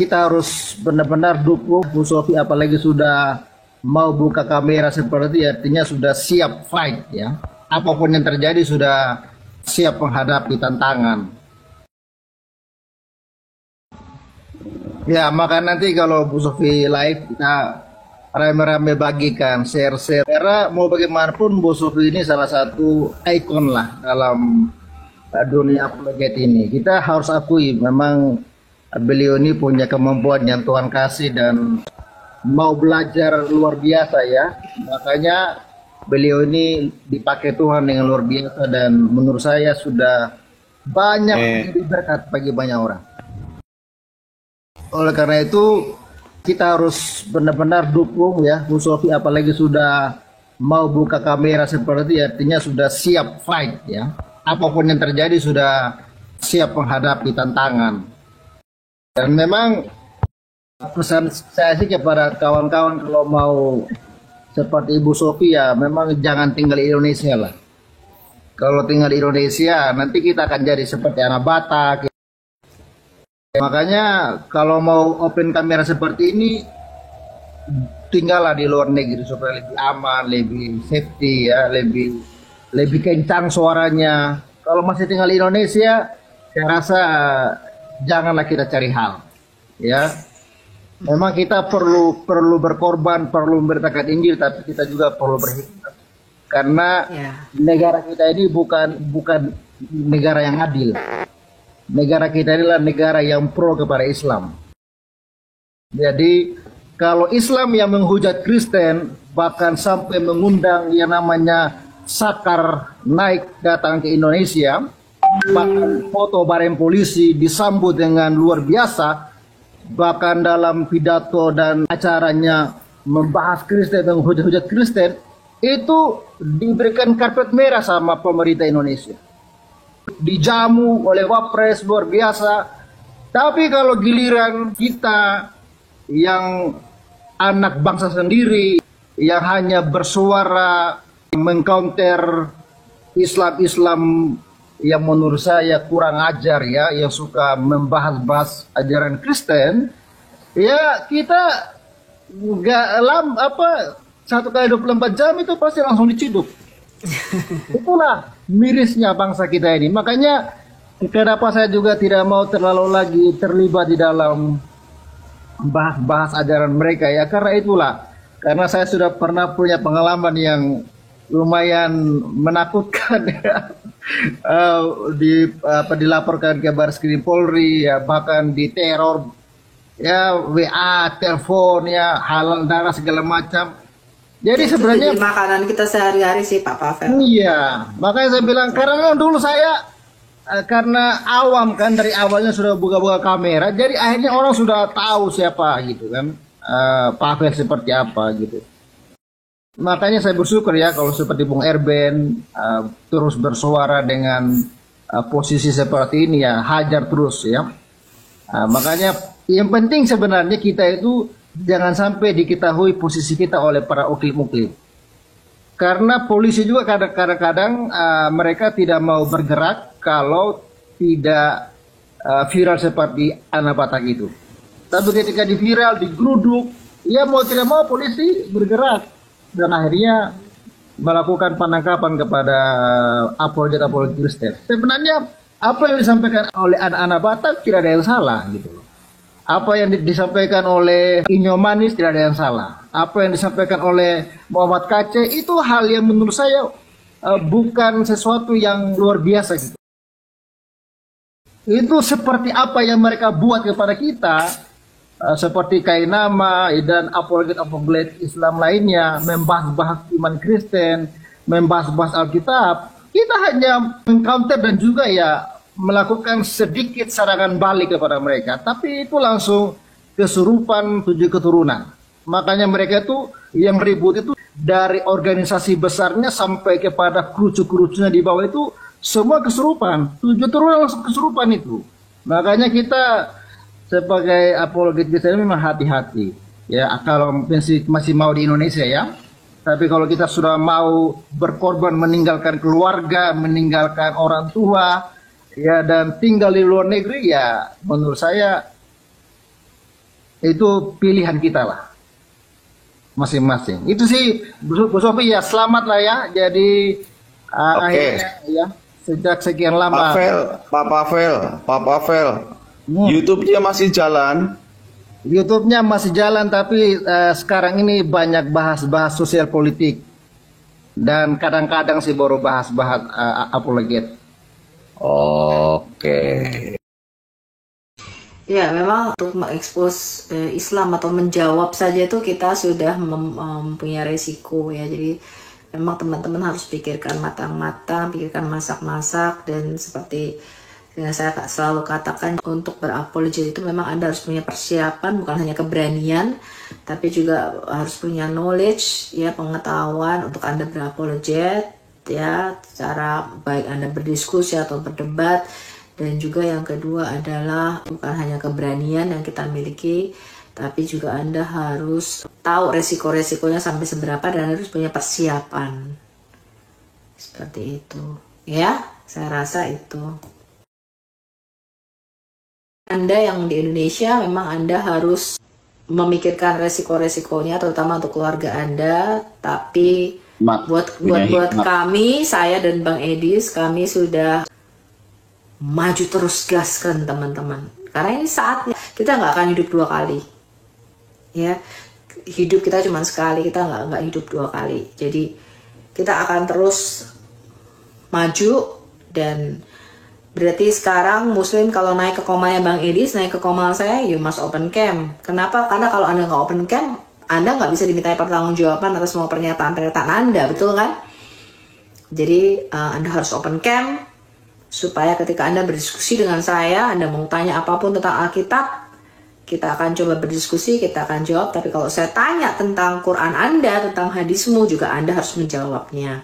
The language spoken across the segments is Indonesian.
kita harus benar-benar dukung Bu Sofi, apalagi sudah mau buka kamera seperti itu, artinya sudah siap fight ya. Apapun yang terjadi sudah siap menghadapi tantangan. Ya, maka nanti kalau Bu Sofi live kita rame-rame bagikan, share-share. Karena mau bagaimanapun Bu Sofi ini salah satu ikon lah dalam dunia apologet ini. Kita harus akui memang beliau ini punya kemampuan yang Tuhan kasih dan mau belajar luar biasa ya. Makanya beliau ini dipakai Tuhan dengan luar biasa dan menurut saya sudah banyak menjadi berkat bagi banyak orang. Oleh karena itu kita harus benar-benar dukung ya Bu Sofi, apalagi sudah mau buka kamera seperti itu, artinya sudah siap fight ya. Apapun yang terjadi sudah siap menghadapi tantangan. Dan memang pesan saya sih kepada kawan-kawan kalau mau seperti Ibu Sofi ya memang jangan tinggal di Indonesia lah. Kalau tinggal di Indonesia nanti kita akan jadi seperti anak Batak. Makanya kalau mau open kamera seperti ini tinggallah di luar negeri supaya lebih aman, lebih safety ya, lebih kencang suaranya. Kalau masih tinggal di Indonesia, saya rasa janganlah kita cari hal ya. Memang kita perlu berkorban, perlu memberitakan Injil, tapi kita juga perlu berhikmat. Karena negara kita ini bukan negara yang adil. Negara kita adalah negara yang pro kepada Islam. Jadi kalau Islam yang menghujat Kristen, bahkan sampai mengundang yang namanya Sakar naik datang ke Indonesia, bahkan foto bareng polisi disambut dengan luar biasa, bahkan dalam pidato dan acaranya membahas Kristen dan menghujat Kristen, itu diberikan karpet merah sama pemerintah Indonesia. Dijamu oleh Wapres luar biasa. Tapi kalau giliran kita yang anak bangsa sendiri yang hanya bersuara mengcounter Islam yang menurut saya kurang ajar ya, yang suka membahas-bahas ajaran Kristen, ya kita nggak satu kali 24 jam itu pasti langsung diciduk. Itulah mirisnya bangsa kita ini. Makanya kenapa saya juga tidak mau terlalu lagi terlibat di dalam bahas ajaran mereka ya, karena itulah, karena saya sudah pernah punya pengalaman yang lumayan menakutkan ya. Dilaporkan ke Bareskrim Polri ya, bahkan diteror ya, WA, telepon ya, halal darah segala macam. Jadi sebenarnya makanan kita sehari-hari sih Pak Pavel. Iya, makanya saya bilang karena dulu saya karena awam kan, dari awalnya sudah buka-buka kamera, jadi akhirnya orang sudah tahu siapa gitu kan, Pavel seperti apa gitu. Makanya saya bersyukur ya kalau seperti Bung Erben terus bersuara dengan posisi seperti ini ya, hajar terus ya. Makanya yang penting sebenarnya kita itu jangan sampai diketahui posisi kita oleh para uklim-uklim. Karena polisi juga kadang-kadang mereka tidak mau bergerak kalau tidak viral seperti anak Batak itu. Tapi ketika di viral, digeruduk, ya mau tidak mau polisi bergerak. Dan akhirnya melakukan penangkapan kepada apologet Kristen. Sebenarnya apa yang disampaikan oleh anak-anak Batak tidak ada yang salah gitu loh. Apa yang disampaikan oleh Inyo Manis tidak ada yang salah. Apa yang disampaikan oleh Muhammad Kace itu hal yang menurut saya bukan sesuatu yang luar biasa gitu. Itu seperti apa yang mereka buat kepada kita, seperti Kainama dan apologet Islam lainnya, membahas-bahas iman Kristen, membahas-bahas Alkitab. Kita hanya mengcounter dan juga ya melakukan sedikit serangan balik kepada mereka, tapi itu langsung kesurupan 7 keturunan. Makanya mereka itu yang ribut itu dari organisasi besarnya sampai kepada kerucu-kerucunya di bawah itu semua kesurupan. 7 keturunan langsung kesurupan itu. Makanya kita sebagai apologet Kristen memang hati-hati ya, kalau masih mau di Indonesia ya. Tapi kalau kita sudah mau berkorban, meninggalkan keluarga, meninggalkan orang tua ya, dan tinggal di luar negeri ya, menurut saya Itu pilihan kita lah, masing-masing. Itu sih, Bu Sofi ya, selamat lah ya. Jadi Oke, akhirnya ya, sejak sekian Pak lama. Pavel, Pak Pavel, Hmm. YouTube-nya masih jalan. YouTube-nya masih jalan, tapi sekarang ini banyak bahas-bahas sosial politik dan kadang-kadang sih baru bahas-bahas apologet. Oke. Ya, memang untuk mengekspos Islam atau menjawab saja itu kita sudah mempunyai resiko ya. Jadi memang teman-teman harus pikirkan matang-matang, pikirkan masak-masak, dan seperti yang saya selalu katakan, untuk berapologet itu memang Anda harus punya persiapan, bukan hanya keberanian, tapi juga harus punya knowledge ya, pengetahuan untuk Anda berapologet ya, cara baik Anda berdiskusi atau berdebat. Dan juga yang kedua adalah bukan hanya keberanian yang kita miliki, tapi juga Anda harus tahu resiko-resikonya sampai seberapa dan harus punya persiapan. Seperti itu. Ya, saya rasa itu. Anda yang di Indonesia memang Anda harus memikirkan resiko-resikonya, terutama untuk keluarga Anda, tapi buat kami, saya dan Bang Edis, kami sudah maju terus, gaskan teman-teman, karena ini saatnya. Kita nggak akan hidup dua kali ya, hidup kita cuma sekali, kita nggak hidup dua kali. Jadi kita akan terus maju. Dan berarti sekarang Muslim kalau naik ke komanya Bang Edis, naik ke koma saya, you must open camp. Kenapa? Karena kalau Anda nggak open camp, Anda nggak bisa dimintai pertanggungjawaban atas semua pernyataan-pernyataan Anda, betul kan? Jadi Anda harus open camp, supaya ketika Anda berdiskusi dengan saya, Anda mau tanya apapun tentang Alkitab, kita akan coba berdiskusi, kita akan jawab. Tapi kalau saya tanya tentang Quran Anda, tentang hadismu, juga Anda harus menjawabnya.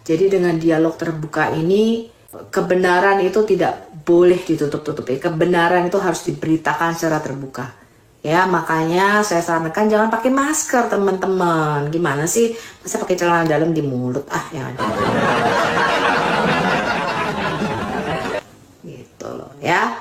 Jadi dengan dialog terbuka ini, kebenaran itu tidak boleh ditutup-tutupi. Kebenaran itu harus diberitakan secara terbuka. Ya, makanya saya sarankan jangan pakai masker, teman-teman. Gimana sih? Masa pakai celana dalam di mulut? Yang ada. Ya,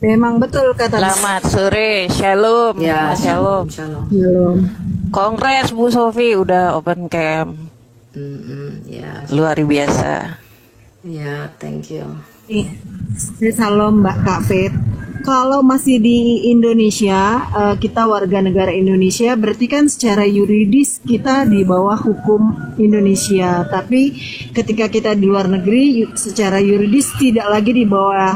memang betul kata. Selamat sore, shalom. Ya, shalom. Shalom. Kongres Bu Sofi udah open camp. Ya, Luar biasa. ya, thank you. Salam Mbak Kak Fit. Kalau masih di Indonesia, kita warga negara Indonesia, berarti kan secara yuridis kita di bawah hukum Indonesia. Tapi ketika kita di luar negeri, secara yuridis tidak lagi di bawah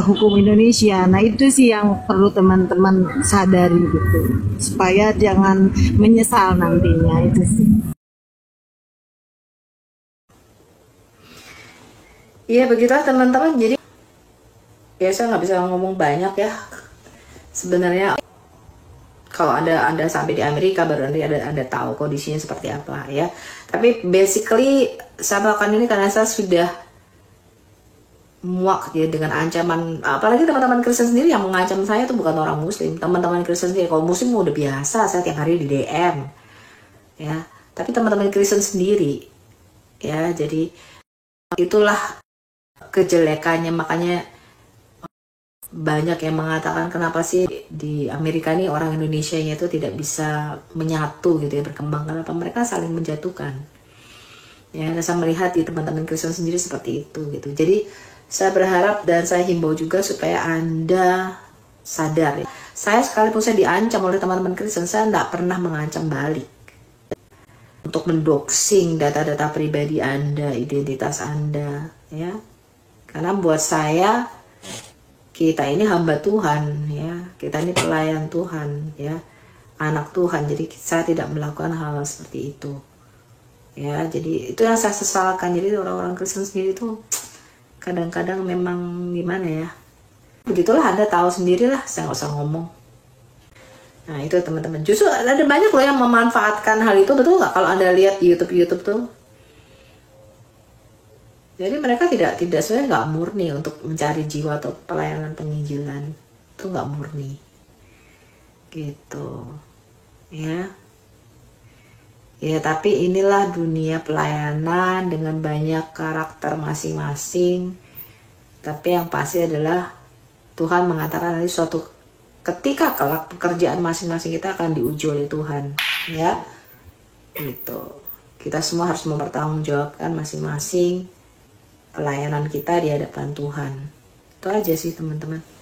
hukum Indonesia. Nah itu sih yang perlu teman-teman sadari gitu, supaya jangan menyesal nantinya, itu sih. Iya begitulah teman-teman. Jadi ya saya nggak bisa ngomong banyak ya. Sebenarnya kalau anda sampai di Amerika baru nanti anda tahu kondisinya seperti apa ya. Tapi basically saya melakukan ini karena saya sudah muak ya dengan ancaman. Apalagi teman-teman Kristen sendiri yang mengancam saya itu bukan orang Muslim. Teman-teman Kristen sendiri, kalau Muslim udah biasa, saya tiap hari di DM ya. Tapi teman-teman Kristen sendiri ya, jadi itulah kejelekannya. Makanya banyak yang mengatakan kenapa sih di Amerika ini orang Indonesia itu tidak bisa menyatu gitu ya, berkembang, karena mereka saling menjatuhkan ya. Dan saya melihat di teman-teman Kristen sendiri seperti itu gitu. Jadi saya berharap dan saya himbau juga supaya Anda sadar ya. Saya sekalipun saya diancam oleh teman-teman Kristen, saya tidak pernah mengancam balik untuk mendoxing data-data pribadi Anda, identitas Anda ya. Karena buat saya, kita ini hamba Tuhan ya, kita ini pelayan Tuhan ya, anak Tuhan. Jadi saya tidak melakukan hal seperti itu ya. Jadi itu yang saya sesalkan. Jadi orang-orang Kristen sendiri itu kadang-kadang memang gimana ya, begitulah. Anda tahu sendirilah, saya nggak usah ngomong. Nah itu teman-teman, justru ada banyak loh yang memanfaatkan hal itu, betul nggak? Kalau Anda lihat di YouTube tuh, jadi mereka tidak sebenarnya nggak murni untuk mencari jiwa atau pelayanan penginjilan, itu nggak murni, gitu, ya. Ya tapi inilah dunia pelayanan dengan banyak karakter masing-masing. Tapi yang pasti adalah Tuhan mengatakan nanti suatu ketika kelak pekerjaan masing-masing kita akan diuji oleh Tuhan, ya. Gitu. Kita semua harus mempertanggungjawabkan masing-masing pelayanan kita di hadapan Tuhan. Itu aja sih teman-teman.